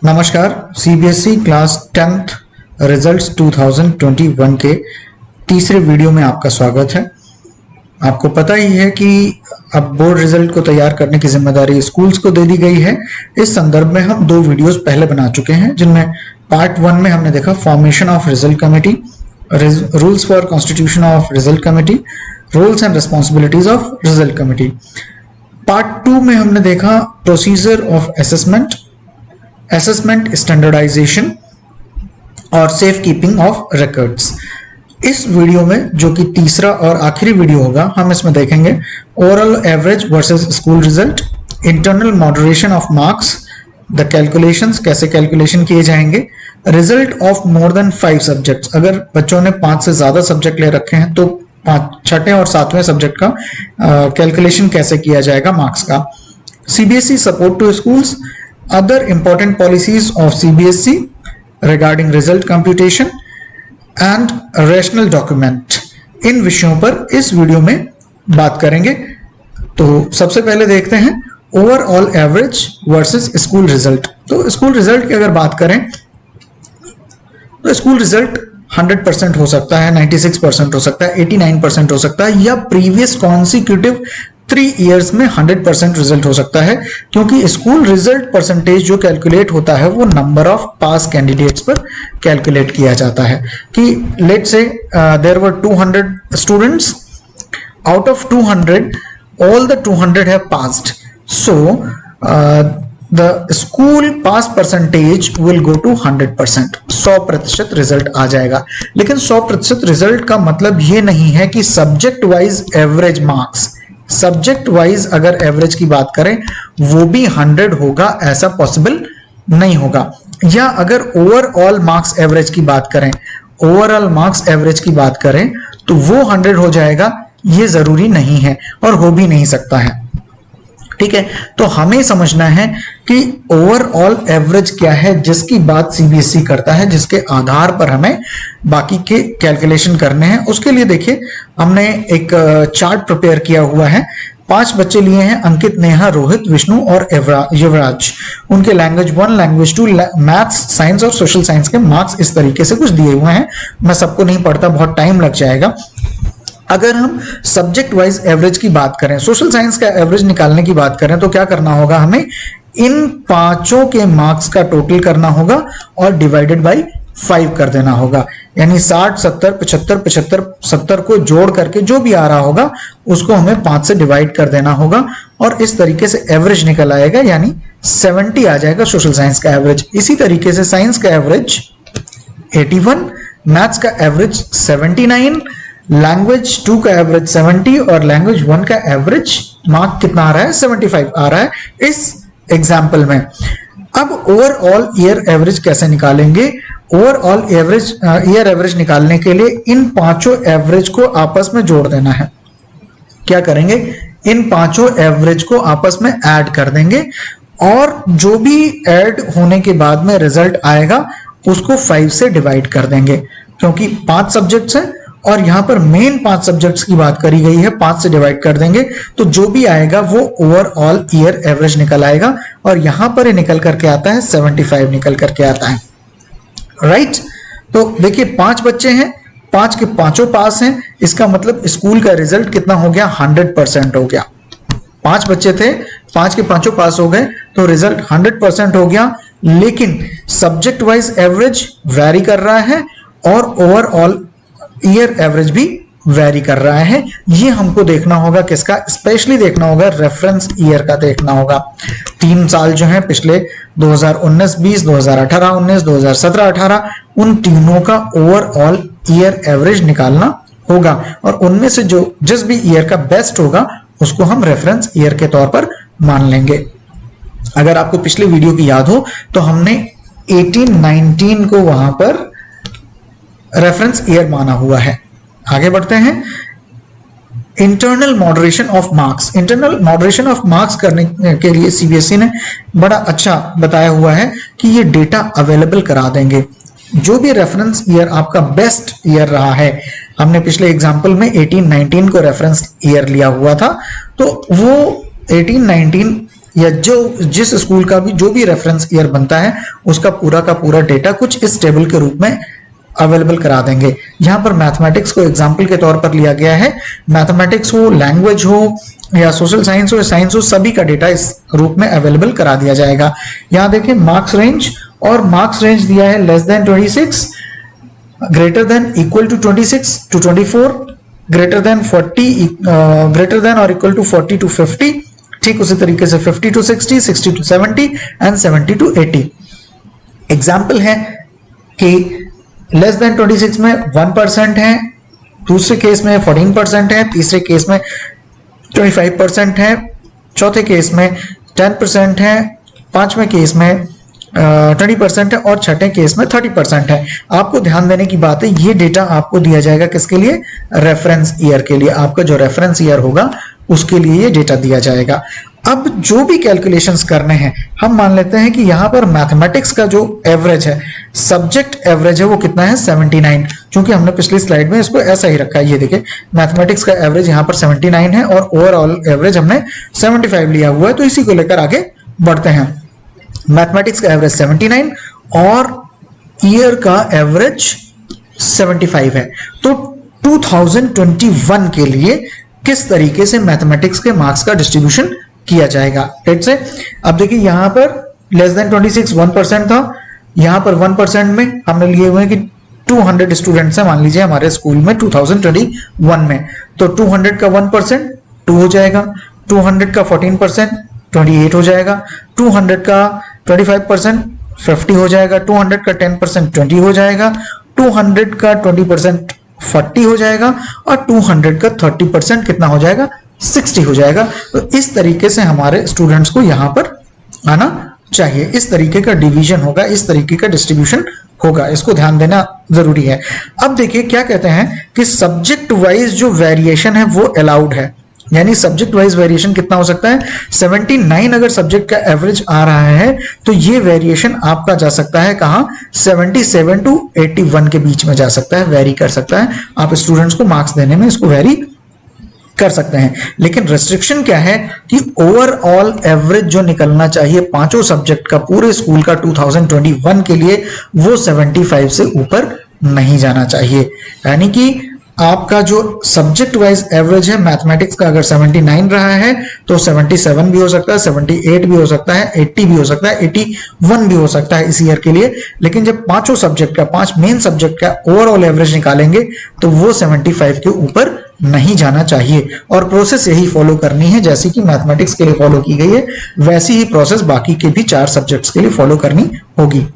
नमस्कार। CBSE class 10th results 2021 के तीसरे वीडियो में आपका स्वागत है। आपको पता ही है कि अब बोर्ड रिजल्ट को तैयार करने की जिम्मेदारी स्कूल्स को दे दी गई है। इस संदर्भ में हम दो वीडियोस पहले बना चुके हैं, जिनमें पार्ट 1 में हमने देखा formation of result committee, rules for constitution of result committee, roles and responsibilities of result committee. Part 2 में हमने देखा प्रोसीजर ऑफ असेसमेंट स्टैंडर्डाइजेशन और सेफ कीपिंग ऑफ रिकॉर्ड्स। इस वीडियो में, जो कि तीसरा और आखिरी वीडियो होगा, हम इसमें देखेंगे overall average versus school result, internal moderation of marks, the calculations, कैसे कैलकुलेशन किए जाएंगे, result of more than 5 subjects, अगर बच्चों ने 5 से ज्यादा सब्जेक्ट ले रखे हैं तो 6ठे और 7वें सब्जेक्ट का कैलकुलेशन कैसे किया जाएगा मार्क्स का, CBSE support to schools, other important policies of CBSE regarding result computation and rational document। इन विषयों पर इस वीडियो में बात करेंगे। तो सबसे पहले देखते हैं overall average versus school result. तो स्कूल रिजल्ट की अगर बात करें तो स्कूल रिजल्ट 100% हो सकता है, 96% हो सकता है, 89% हो सकता है, या प्रीवियस कॉन्सिक्यूटिव 3 इयर्स में 100% रिजल्ट हो सकता है, क्योंकि स्कूल रिजल्ट परसेंटेज जो कैलकुलेट होता है वो नंबर ऑफ पास कैंडिडेट्स पर कैलकुलेट किया जाता है। कि let say there were 200 students, out of 200 all the 200 have passed, so the school pass percentage will go to 100%, 100% result आ जाएगा। लेकिन 100% रिजल्ट का मतलब ये नहीं है कि subject wise average marks, subject wise अगर एवरेज की बात करें वो भी 100 होगा, ऐसा पॉसिबल नहीं होगा। या अगर ओवरऑल मार्क्स एवरेज की बात करें, ओवरऑल मार्क्स एवरेज की बात करें तो वो 100 हो जाएगा, ये जरूरी नहीं है और हो भी नहीं सकता है। ठीक है, तो हमें समझना है कि ओवरऑल एवरेज क्या है, जिसकी बात सीबीएसई करता है, जिसके आधार पर हमें बाकी के कैलकुलेशन करने हैं। उसके लिए देखिए हमने एक चार्ट प्रिपेयर किया हुआ है। 5 बच्चे लिए हैं, अंकित, नेहा, रोहित, विष्णु और युवराज। उनके लैंग्वेज 1, लैंग्वेज 2, मैथ्स, साइंस और सोशल साइंस के मार्क्स इस तरीके से कुछ दिए हुए हैं। मैं सबको नहीं पढ़ता, बहुत टाइम लग जाएगा। अगर हम सब्जेक्ट वाइज एवरेज की बात करें, सोशल साइंस का एवरेज निकालने की बात करें, तो क्या करना होगा, हमें इन 5 के मार्क्स का टोटल करना होगा और डिवाइडेड बाय 5 कर देना होगा। यानी 60, 70, 75, 75, 70 को जोड़ करके जो भी आ रहा होगा उसको हमें 5 से डिवाइड कर देना होगा और इस तरीके से एवरेज निकल आएगा, यानी 70 आ जाएगा सोशल साइंस का एवरेज। इसी तरीके से साइंस का एवरेज 81, मैथ्स का एवरेज 79, लैंग्वेज 2 का एवरेज 70 और लैंग्वेज 1 का एवरेज मार्क कितना आ रहा है, 75 आ रहा है इस एग्जाम्पल में। अब ओवरऑल ईयर एवरेज कैसे निकालेंगे? ओवरऑल एवरेज ईयर एवरेज निकालने के लिए इन 5 एवरेज को आपस में जोड़ देना है। क्या करेंगे, इन 5 एवरेज को आपस में ऐड कर देंगे और जो भी ऐड होने के बाद में रिजल्ट आएगा उसको 5 से डिवाइड कर देंगे, क्योंकि 5 सब्जेक्ट्स हैं और यहां पर मेन 5 सब्जेक्ट्स की बात करी गई है। 5 से डिवाइड कर देंगे तो जो भी आएगा वो ओवरऑल ईयर एवरेज निकल आएगा और यहां पर ही निकल करके आता है 75 निकल करके आता है। राइट, तो देखिए 5 बच्चे हैं, 5 के 5 पास हैं, इसका मतलब स्कूल का रिजल्ट कितना हो गया, 100% हो गया। 5 बच्चे थे, 5 के 5 पास हो गए तो रिजल्ट 100% हो गया। लेकिन सब्जेक्ट वाइज एवरेज वैरी कर रहा है और ओवरऑल ईयर एवरेज भी वैरी कर रहा है। ये हमको देखना होगा, किसका स्पेशली देखना होगा, रेफरेंस ईयर का देखना होगा। 3 साल जो है पिछले 2019-20, 2018-19, 2017-18, उन तीनों का ओवरऑल ईयर एवरेज निकालना होगा और उनमें से जो जिस भी ईयर का बेस्ट होगा उसको हम रेफरेंस ईयर के तौर पर मान लेंगे। अगर आपको पिछले वीडियो की याद हो तो हमने 18-19 को वहां पर रेफरेंस ईयर माना हुआ है। आगे बढ़ते हैं, internal moderation of marks. Internal moderation of marks करने के लिए सीबीएसई ने बड़ा अच्छा बताया हुआ है कि ये डेटा अवेलेबल करा देंगे। जो भी रेफरेंस ईयर आपका बेस्ट ईयर रहा है, हमने पिछले एग्जाम्पल में 18-19 को रेफरेंस ईयर लिया हुआ था, तो वो 18-19 या जो जिस स्कूल का भी जो भी रेफरेंस ईयर बनता है उसका पूरा का पूरा डेटा कुछ इस टेबल के रूप में अवेलेबल करा देंगे। यहाँ पर मैथमेटिक्स को एग्जाम्पल के तौर पर लिया गया है। मैथमेटिक्स हो, लैंग्वेज हो या सोशल साइंस हो, साइंस हो, सभी का डेटा इस रूप में अवेलेबल करा दिया जाएगा। यहाँ देखिए मार्क्स रेंज, और मार्क्स रेंज दिया है less than 26, greater than equal to 26 to 24, greater than 40, greater than और इक्वल टू 40 टू 50, ठीक उसी तरीके से 50 to 60, 60 to 70 and 70 to 80। Example है कि लेस देन 26 में 1% है, दूसरे केस में 14% है, तीसरे केस में 25% है, चौथे केस में 10% है, पांचवें केस में 20% है और छठे केस में 30% है। आपको ध्यान देने की बात है, ये डेटा आपको दिया जाएगा किसके लिए? रेफरेंस ईयर के लिए। आपका जो रेफरेंस ईयर होगा उसके लिए ये डेटा दिया जाएगा। अब जो भी कैलकुलेशंस करने हैं, हम मान लेते हैं कि यहाँ पर मैथमेटिक्स का जो एवरेज है, सब्जेक्ट एवरेज है, वो कितना है? 79। क्योंकि हमने पिछली स्लाइड में इसको ऐसा ही रखा है, ये देखिए मैथमेटिक्स का एवरेज यहाँ पर 79 है और ओवरऑल एवरेज हमने 75 लिया हुआ है, तो इसी को लेकर आगे बढ़ते हैं। मैथमेटिक्स का एवरेज 79 और ईयर का एवरेज 75 है। तो 2021 के लिए किस तरीके से मैथमेटिक्स के मार्क्स का डिस्ट्रीब्यूशन किया जाएगा? ठीक से अब देखिए यहाँ पर लेस देन 26 1% था, यहाँ पर 1% में हमने लिए हुए हैं कि 200 स्टूडेंट्स हैं मान लीजिए हमारे स्कूल में 2021 में, तो 200 का 1% 2 हो जाएगा, 200 का 14% 28 हो जाएगा, 200 का 25% 50 हो जाएगा, 200 का 10% 20 हो जाएगा, 200 का 20% 40 हो जाएगा और 200 का 30% कितना हो जाएगा? 60 हो जाएगा। तो इस तरीके से हमारे स्टूडेंट्स को यहां पर आना चाहिए, इस तरीके का डिवीजन होगा, इस तरीके का डिस्ट्रीब्यूशन होगा, इसको ध्यान देना जरूरी है। अब देखिए क्या कहते हैं कि सब्जेक्ट वाइज जो वेरिएशन है वो अलाउड है, यानी सब्जेक्ट वाइज वेरिएशन कितना हो सकता है? 79 अगर सब्जेक्ट का एवरेज आ रहा है तो ये वेरिएशन आपका जा सकता है कहां? 77 टू 81 के बीच में जा सकता है, वेरी कर सकता है। आप स्टूडेंट्स को मार्क्स देने में इसको वेरी कर सकते हैं, लेकिन रेस्ट्रिक्शन क्या है कि ओवरऑल एवरेज जो निकलना चाहिए पांचों सब्जेक्ट का पूरे स्कूल का 2021 के लिए, वो 75 से ऊपर नहीं जाना चाहिए। यानी कि आपका जो सब्जेक्ट वाइज एवरेज है मैथमेटिक्स का अगर 79 रहा है तो 77 भी हो सकता है, 78 भी हो सकता है, 80 भी हो सकता है, 81 भी हो सकता है इस ईयर के लिए। लेकिन जब पांचों सब्जेक्ट का, पांच मेन सब्जेक्ट का ओवरऑल एवरेज निकालेंगे तो वो 75 के ऊपर नहीं जाना चाहिए। और प्रोसेस यही फॉलो करनी है जैसी कि मैथमेटिक्स के लिए फॉलो की गई है, वैसी ही प्रोसेस बाकी के भी 4 सब्जेक्ट्स के लिए फॉलो करनी होगी।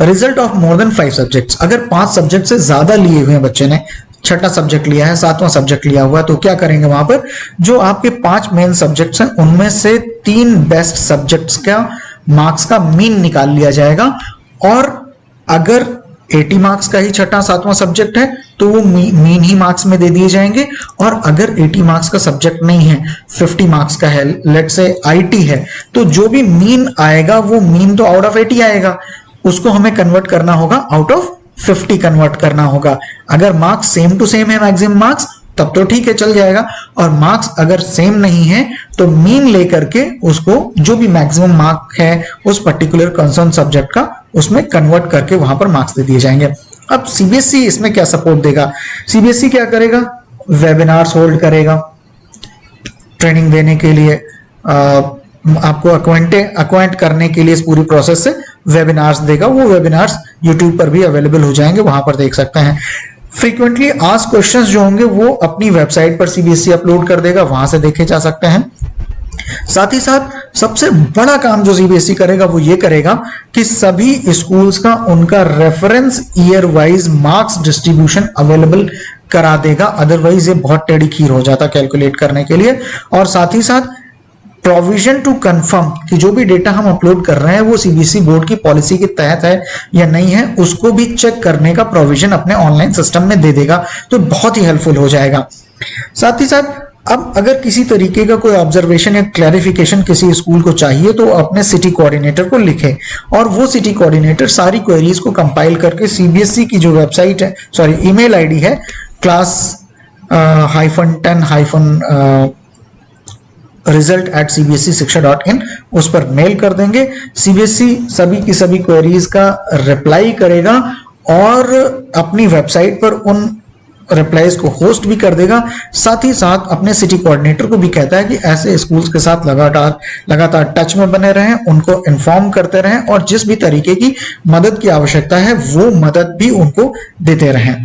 Result of more than 5 subjects, अगर 5 सब्जेक्ट से ज्यादा लिए हुए हैं बच्चे ने, छठा सब्जेक्ट लिया है, 7वां सब्जेक्ट लिया हुआ है, तो क्या करेंगे वहां पर जो आपके 5 मेन सब्जेक्ट्स हैं उनमें से 3 बेस्ट सब्जेक्ट्स का मार्क्स का मीन निकाल लिया जाएगा। और अगर 80 मार्क्स का ही छठा 7वां सब्जेक्ट है तो वो मीन ही मार्क्स में दे दिए जाएंगे। और अगर 80 मार्क्स का सब्जेक्ट नहीं है, 50 मार्क्स का है, लेट्स से आईटी है, तो जो भी मीन आएगा वो मीन तो आउट ऑफ 80 आएगा, उसको हमें कन्वर्ट करना होगा आउट ऑफ 50 कन्वर्ट करना होगा। अगर मार्क्स सेम टू सेम है मैक्सिमम मार्क्स तब तो ठीक है, चल जाएगा। और मार्क्स अगर सेम नहीं है तो मीन लेकर के उसको जो भी मैक्सिमम मार्क है उस पर्टिकुलर कंसर्न सब्जेक्ट का उसमें कन्वर्ट करके वहां पर मार्क्स दे दिए जाएंगे। अब सीबीएसई इसमें क्या सपोर्ट देगा? सीबीएसई क्या करेगा? वेबिनार्स होल्ड करेगा ट्रेनिंग देने के लिए, आपको अक्वाइंट करने के लिए इस पूरी प्रोसेस से वेबिनार्स देगा। वो वेबिनार्स यूट्यूब पर भी अवेलेबल हो जाएंगे, वहां पर देख सकते हैं। फ्रीक्वेंटली आस्क्ड क्वेश्चंस जो होंगे वो अपनी वेबसाइट पर सीबीएसई अपलोड कर देगा, वहां से देखे जा सकते हैं। साथ ही साथ सबसे बड़ा काम जो सीबीएसई करेगा वो ये करेगा कि सभी स्कूल्स का उनका reference year wise marks distribution available करा देगा, अदरवाइज ये बहुत टेढ़ी खीर हो जाता कैलकुलेट करने के लिए। और साथ ही साथ प्रोविजन टू कंफर्म कि जो भी डेटा हम अपलोड कर रहे हैं वो सीबीएसई बोर्ड की पॉलिसी के तहत है या नहीं है, उसको भी चेक करने का प्रोविजन अपने ऑनलाइन सिस्टम में दे देगा, तो बहुत ही हेल्पफुल हो जाएगा। साथ ही साथ अब अगर किसी तरीके का कोई ऑब्जर्वेशन या क्लैरिफिकेशन किसी स्कूल को चाहिए तो अपने सिटी कोऑर्डिनेटर को लिखे और वो सिटी कोऑर्डिनेटर सारी क्वेरीज को कंपाइल करके सीबीएसई की जो वेबसाइट है, सॉरी ईमेल आईडी है class-10 result@cbsesiksha.in उस पर मेल कर देंगे। सीबीएसई सभी की सभी क्वेरीज का रिप्लाई करेगा और अपनी वेबसाइट पर उन रिप्लाईज को होस्ट भी कर देगा। साथ ही साथ अपने सिटी कोऑर्डिनेटर को भी कहता है कि ऐसे स्कूल्स के साथ लगातार टच में बने रहें, उनको इन्फॉर्म करते रहें और जिस भी तरीके की मदद की आवश्यकता है वो मदद भी उनको देते रहें।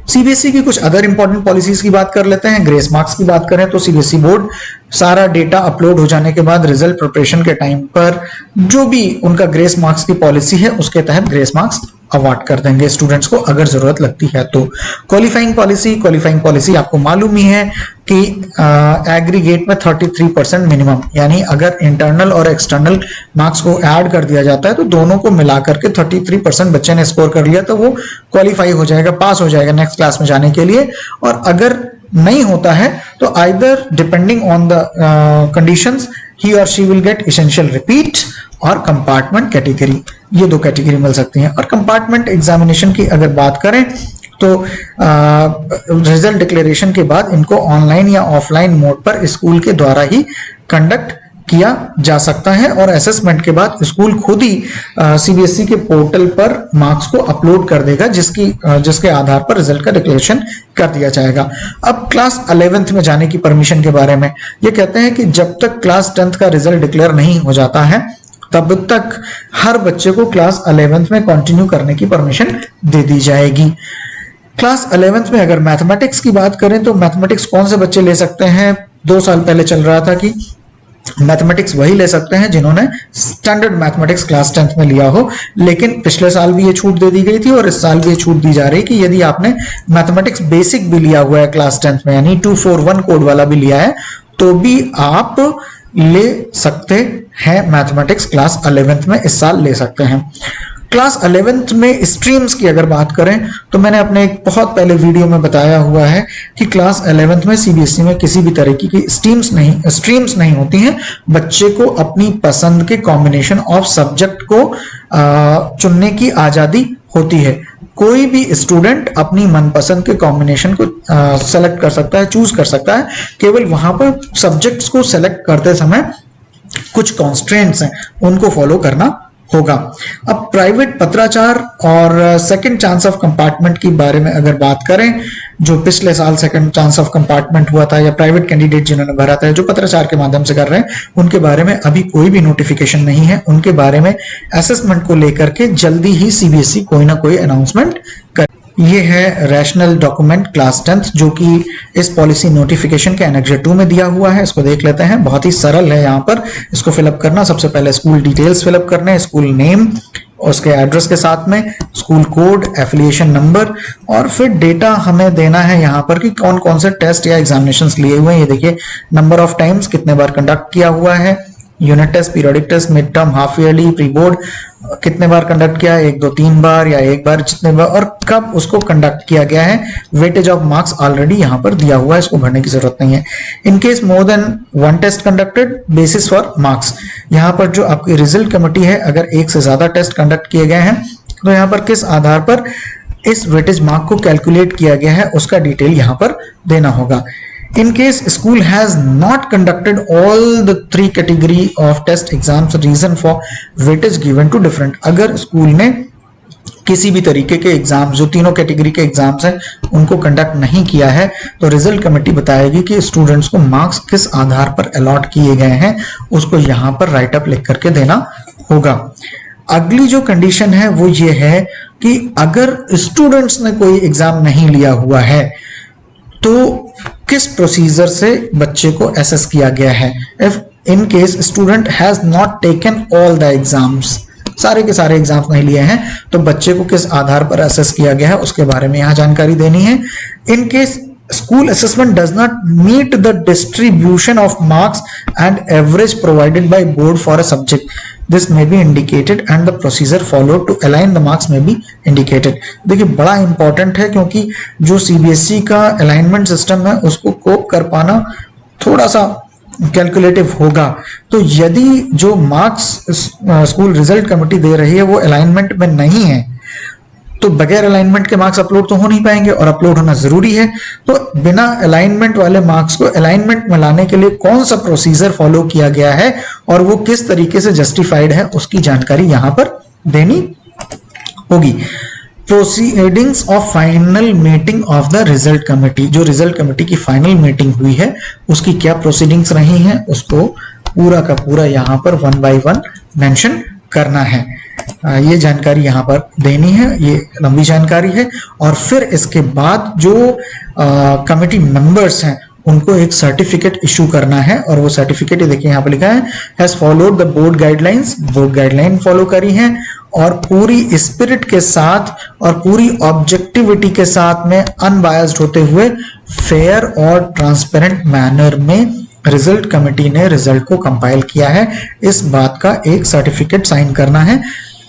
सीबीएसई की कुछ अदर इंपॉर्टेंट पॉलिसीज की बात कर लेते हैं। ग्रेस मार्क्स की बात करें तो सीबीएसई बोर्ड सारा डेटा अपलोड हो जाने के बाद रिजल्ट प्रिपरेशन के टाइम पर जो भी उनका ग्रेस मार्क्स की पॉलिसी है उसके तहत ग्रेस मार्क्स अवार्ड कर देंगे स्टूडेंट्स को अगर जरूरत लगती है तो। क्वालिफाइंग पॉलिसी आपको मालूम ही है कि एग्रीगेट में 33% मिनिमम, यानी अगर इंटरनल और एक्सटर्नल मार्क्स को ऐड कर दिया जाता है तो दोनों को मिलाकर के 33% बच्चे ने स्कोर कर लिया तो वो क्वालिफाई हो जाएगा, पास हो जाएगा नेक्स्ट क्लास में जाने के लिए। और अगर नहीं होता है तो either depending on the conditions he or she will get essential repeat or compartment category, ये दो कैटेगरी मिल सकती हैं। और कंपार्टमेंट एग्जामिनेशन की अगर बात करें तो रिजल्ट डिक्लेरेशन के बाद इनको ऑनलाइन या ऑफलाइन मोड पर स्कूल के द्वारा ही कंडक्ट किया जा सकता है और असेसमेंट के बाद स्कूल खुद ही सीबीएसई के पोर्टल पर मार्क्स को अपलोड कर देगा जिसके आधार पर रिजल्ट का डिक्लेरेशन कर दिया जाएगा। अब क्लास 11th में जाने की परमिशन के बारे में ये कहते हैं कि जब तक क्लास 10th का रिजल्ट डिक्लेयर नहीं हो जाता है तब तक हर बच्चे को क्लास 11th में कंटिन्यू करने की परमिशन दे दी जाएगी। क्लास 11th में अगर मैथमेटिक्स की बात करें तो मैथमेटिक्स कौन से बच्चे ले सकते हैं? 2 साल पहले चल रहा था कि मैथमेटिक्स वही ले सकते हैं जिन्होंने स्टैंडर्ड मैथमेटिक्स क्लास 10th में लिया हो, लेकिन पिछले साल भी ये छूट दे दी गई थी और इस साल भी ये छूट दी जा रही है कि यदि आपने मैथमेटिक्स बेसिक भी लिया हुआ है क्लास 10th में यानी 241 कोड वाला भी लिया है तो भी आप ले सकते हैं मैथमेटिक्स क्लास 11th में इस साल ले सकते हैं। क्लास 11th में स्ट्रीम्स की अगर बात करें तो मैंने अपने एक बहुत पहले वीडियो में बताया हुआ है कि क्लास 11th में सीबीएसई में किसी भी तरीके की स्ट्रीम्स नहीं होती हैं। बच्चे को अपनी पसंद के कॉम्बिनेशन ऑफ सब्जेक्ट को चुनने की आजादी होती है। कोई भी स्टूडेंट अपनी मनपसंद के कॉम्बिनेशन को सेलेक्ट कर सकता है, चूज कर सकता है। केवल वहां पर सब्जेक्ट्स को सेलेक्ट करते समय कुछ कॉन्स्ट्रेंट्स हैं, उनको फॉलो करना होगा। अब प्राइवेट पत्राचार और सेकंड चांस ऑफ कंपार्टमेंट की बारे में अगर बात करें, जो पिछले साल सेकंड चांस ऑफ कंपार्टमेंट हुआ था या प्राइवेट कैंडिडेट जिन्होंने भरा था जो पत्राचार के माध्यम से कर रहे हैं, उनके बारे में अभी कोई भी नोटिफिकेशन नहीं है। उनके बारे में असेसमेंट को लेकर के जल्दी ही सीबीएसई कोई ना कोई अनाउंसमेंट कर। ये है रैशनल डॉक्यूमेंट क्लास 10th जो कि इस पॉलिसी नोटिफिकेशन के एनेक्जर 2 में दिया हुआ है। इसको देख लेते हैं, बहुत ही सरल है। यहाँ पर इसको फिलअप करना, सबसे पहले स्कूल डिटेल्स फिलअप करने, स्कूल नेम, उसके एड्रेस के साथ में स्कूल कोड, एफिलिएशन नंबर और फिर डेटा हमें देना है यहाँ पर कि कौन कौन से टेस्ट या एग्जामिनेशंस लिए हुए हैं। ये देखिए नंबर ऑफ टाइम्स, कितने बार कंडक्ट किया हुआ है, unit test, periodic test, mid term, half yearly, pre board कितने बार कंडक्ट किया, 1 2 3 बार या एक बार, जितने बार और कब उसको कंडक्ट किया गया है। वेटेज ऑफ मार्क्स ऑलरेडी यहाँ पर दिया हुआ है, इसको भरने की जरूरत नहीं है। In case more than 1 test conducted, basis for marks, यहाँ पर जो आपकी रिजल्ट कमेटी है अगर 1 से ज्यादा टेस्ट कंडक्ट किए गए हैं तो यहाँ पर किस आधार पर इस वेटेज मार्क को कैलकुलेट किया गया है उसका डिटेल यहाँ पर देना होगा। In case school has not conducted all the 3 category of test exams, reason for weightage given to different। अगर स्कूल ने किसी भी तरीके के एग्जाम जो तीनों कैटेगरी के एग्जाम्स हैं उनको कंडक्ट नहीं किया है तो रिजल्ट कमेटी बताएगी कि स्टूडेंट्स को मार्क्स किस आधार पर अलॉट किए गए हैं, उसको यहाँ पर राइट अप लिख करके देना होगा। अगली जो कंडीशन है वो ये है कि अगर स्टूडेंट्स ने कोई एग्जाम नहीं लिया हुआ है तो किस प्रोसीजर से बच्चे को एसेस किया गया है। If in case student has not taken all the exams, सारे के सारे एग्जाम्स नहीं लिए हैं तो बच्चे को किस आधार पर एसेस किया गया है उसके बारे में यहाँ जानकारी देनी है। In case school assessment does not meet the distribution of marks and average provided by board for a subject, this may be indicated and the procedure followed to align the marks may be indicated। देखिए बड़ा important है क्योंकि जो CBSE का alignment system है उसको कोप कर पाना थोड़ा सा कैलकुलेटिव होगा। तो यदि जो मार्क्स स्कूल रिजल्ट कमेटी दे रही है वो अलाइनमेंट में नहीं है तो बगैर अलाइनमेंट के मार्क्स अपलोड तो हो नहीं पाएंगे और अपलोड होना जरूरी है। तो बिना अलाइनमेंट वाले मार्क्स को अलाइनमेंट में लाने के लिए कौन सा प्रोसीजर फॉलो किया गया है और वो किस तरीके से जस्टिफाइड है, उसकी जानकारी यहां पर देनी होगी। Proceedings of final meeting of the result committee, जो रिजल्ट कमेटी की फाइनल मीटिंग हुई है उसकी क्या प्रोसीडिंग्स रही हैं, उसको पूरा का पूरा यहाँ पर 1 by 1 मेंशन करना है। ये जानकारी यहाँ पर देनी है, ये लंबी जानकारी है। और फिर इसके बाद जो कमेटी मेंबर्स हैं उनको एक सर्टिफिकेट इशू करना है और वो सर्टिफिकेट देखिए यहाँ पर लिखा है has followed the board guidelines, board guideline follow करी है और पूरी स्पिरिट के साथ और पूरी ऑब्जेक्टिविटी के साथ में अनबायस्ड होते हुए फेयर और ट्रांसपेरेंट मैनर में रिजल्ट कमेटी ने रिजल्ट को कंपाइल किया है। इस बात का एक सर्टिफिकेट साइन करना है।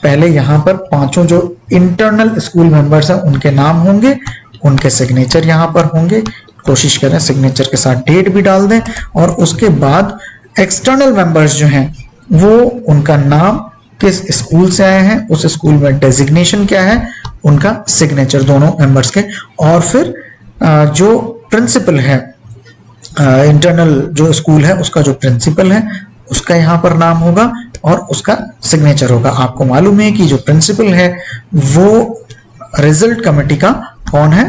पहले यहाँ पर पांचों जो इंटरनल स्कूल मेंबर्स हैं उनके नाम होंगे, उनके सिग्नेचर यहाँ पर होंगे, कोशिश करें सिग्नेचर के साथ डेट भी डाल दें। और उसके बाद एक्सटर्नल मेंबर्स जो हैं वो उनका नाम, किस स्कूल से आए हैं, उस स्कूल में डेजिग्नेशन क्या है, उनका सिग्नेचर दोनों मेंबर्स के। और फिर जो प्रिंसिपल है, इंटरनल जो स्कूल है उसका जो प्रिंसिपल है उसका यहाँ पर नाम होगा और उसका सिग्नेचर होगा। आपको मालूम है कि जो प्रिंसिपल है वो रिजल्ट कमेटी का कौन है,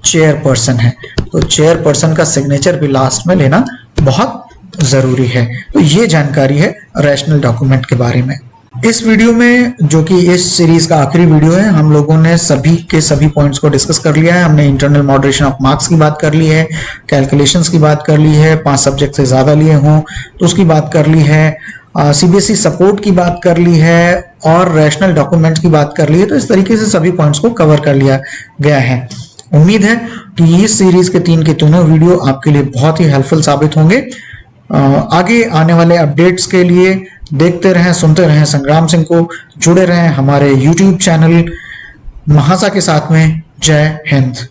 चेयरपर्सन है। तो चेयरपर्सन का सिग्नेचर भी लास्ट में लेना बहुत जरूरी है। तो ये जानकारी है रैशनल डॉक्यूमेंट के बारे में। इस वीडियो में, जो कि इस सीरीज का आखिरी वीडियो है, हम लोगों ने सभी के सभी पॉइंट्स को डिस्कस कर लिया है। हमने इंटरनल मॉडरेशन ऑफ मार्क्स की बात कर ली है, कैलकुलेशंस की बात कर ली है, 5 सब्जेक्ट से ज्यादा लिए हों तो उसकी बात कर ली है, सीबीएसई सपोर्ट की बात कर ली है और रैशनल डॉक्यूमेंट्स की बात कर ली है। तो इस तरीके से सभी पॉइंट्स को कवर कर लिया गया है। उम्मीद है कि इस सीरीज के 3 के तीनों वीडियो आपके लिए बहुत ही हेल्पफुल साबित होंगे। आगे आने वाले अपडेट्स के लिए देखते रहें, सुनते रहें संग्राम सिंह को, जुड़े रहें हमारे YouTube चैनल महासा के साथ में। जय हिंद।